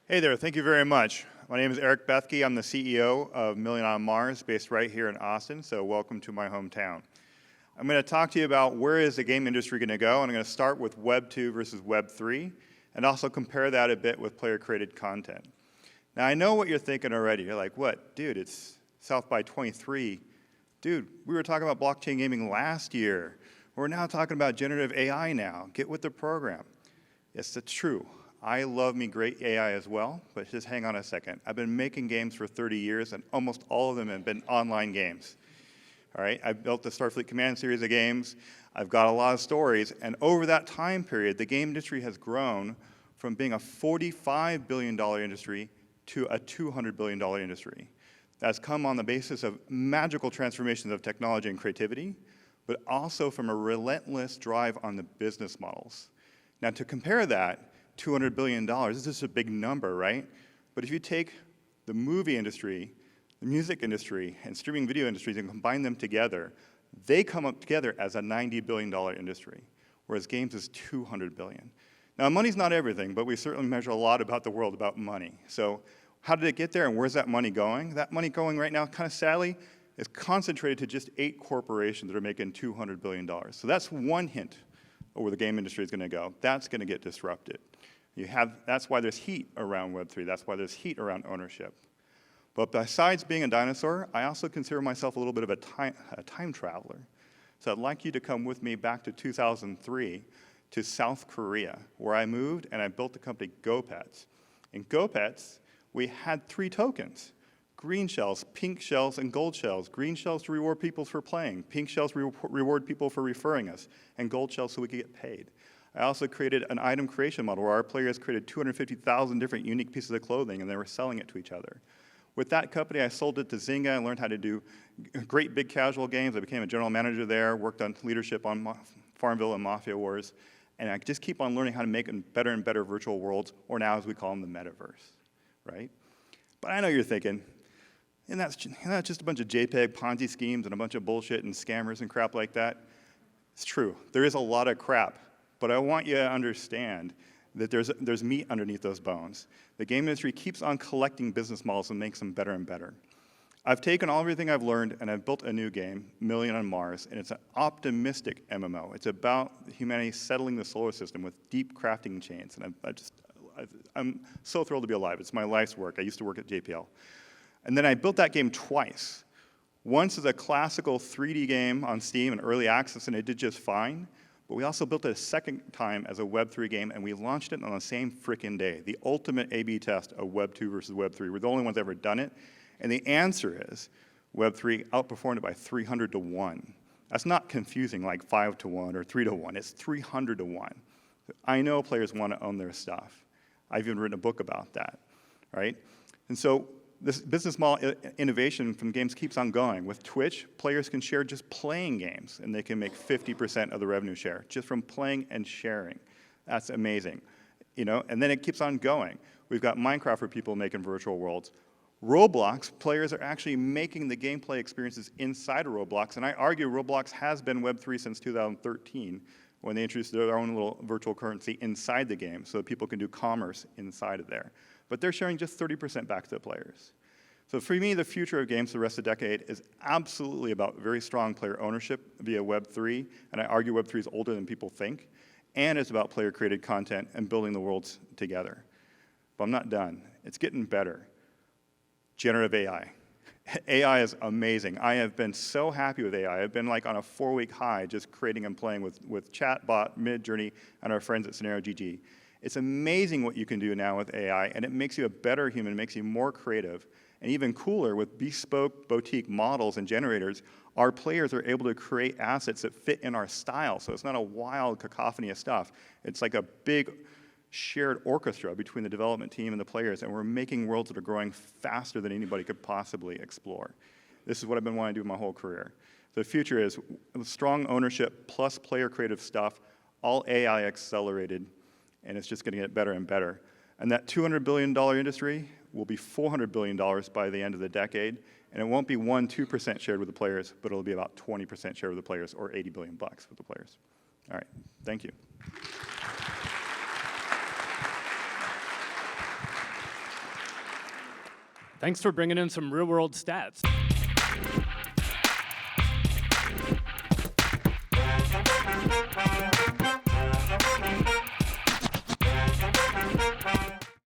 Hey there, thank you very much. My name is Erik Bethke. I'm the CEO of Million on Mars, based right here in Austin, so welcome to my hometown. I'm going to talk to you about where is the game industry going to go, and I'm going to start with Web 2 versus Web 3, and also compare that a bit with player-created content. Now, I know what you're thinking already. You're like, what? Dude, it's South by 23. Dude, we were talking about blockchain gaming last year. We're now talking about generative AI now. Get with the program. Yes, that's true. I love me great AI as well, but just hang on a second. I've been making games for 30 years, and almost all of them have been online games. All right, I've built the Starfleet Command series of games. I've got a lot of stories, and over that time period, the game industry has grown from being a $45 billion industry to a $200 billion industry. That's come on the basis of magical transformations of technology and creativity, but also from a relentless drive on the business models. Now, to compare that, $200 billion, this is a big number, right? But if you take the movie industry, the music industry, and streaming video industries and combine them together, they come up together as a $90 billion industry, whereas games is $200 billion. Now, money's not everything, but we certainly measure a lot about the world about money. So how did it get there, and where's that money going? That money going right now, kind of sadly, is concentrated to just 8 corporations that are making $200 billion. So that's one hint of where the game industry is going to go. That's going to get disrupted. That's why there's heat around Web 3. That's why there's heat around ownership. But besides being a dinosaur, I also consider myself a little bit of a time traveler. So I'd like you to come with me back to 2003 to South Korea, where I moved and I built the company GoPets. In GoPets, we had 3 tokens: green shells, pink shells, and gold shells. Green shells to reward people for playing, pink shells reward people for referring us, and gold shells so we could get paid. I also created an item creation model where our players created 250,000 different unique pieces of clothing, and they were selling it to each other. With that company, I sold it to Zynga and learned how to do great big casual games. I became a general manager there, worked on leadership on FarmVille and MafiaWars, and I just keep on learning how to make better and better virtual worlds, or now as we call them, the metaverse, right? But I know you're thinking, and that's just a bunch of JPEG Ponzi schemes and a bunch of bullshit and scammers and crap like that. It's true. There is a lot of crap. But I want you to understand that there's meat underneath those bones. The game industry keeps on collecting business models and makes them better and better. I've taken everything I've learned and I've built a new game, Million on Mars, and it's an optimistic MMO. It's about humanity settling the solar system with deep crafting chains, and I'm so thrilled to be alive. It's my life's work. I used to work at JPL. And then I built that game twice. Once as a classical 3D game on Steam in early access, and it did just fine. But we also built it a second time as a Web 3 game, and we launched it on the same frickin' day. The ultimate A/B test of Web 2 versus Web 3. We're the only ones ever done it. And the answer is Web 3 outperformed it by 300 to 1. That's not confusing like 5 to 1 or 3 to 1. It's 300 to 1. I know players want to own their stuff. I've even written a book about that, right? And so this business model innovation from games keeps on going. With Twitch, players can share just playing games, and they can make 50% of the revenue share just from playing and sharing. That's amazing, you know. And then it keeps on going. We've got Minecraft for people making virtual worlds. Roblox, players are actually making the gameplay experiences inside of Roblox, and I argue Roblox has been Web 3 since 2013 when they introduced their own little virtual currency inside the game so that people can do commerce inside of there. But they're sharing just 30% back to the players. So for me, the future of games the rest of the decade is absolutely about very strong player ownership via Web 3, and I argue Web 3 is older than people think, and it's about player-created content and building the worlds together. But I'm not done. It's getting better. Generative AI. AI is amazing. I have been so happy with AI. I've been like on a 4-week high just creating and playing with Chatbot, Midjourney, and our friends at Scenario GG. It's amazing what you can do now with AI, and it makes you a better human, makes you more creative. And even cooler, with bespoke boutique models and generators, our players are able to create assets that fit in our style. So it's not a wild cacophony of stuff. It's like a big shared orchestra between the development team and the players, and we're making worlds that are growing faster than anybody could possibly explore. This is what I've been wanting to do my whole career. The future is strong ownership plus player creative stuff, all AI accelerated, and it's just going to get better and better. And that $200 billion industry will be $400 billion by the end of the decade, and it won't be 1-2% shared with the players, but it'll be about 20% shared with the players, or $80 billion with the players. All right, thank you. Thanks for bringing in some real-world stats.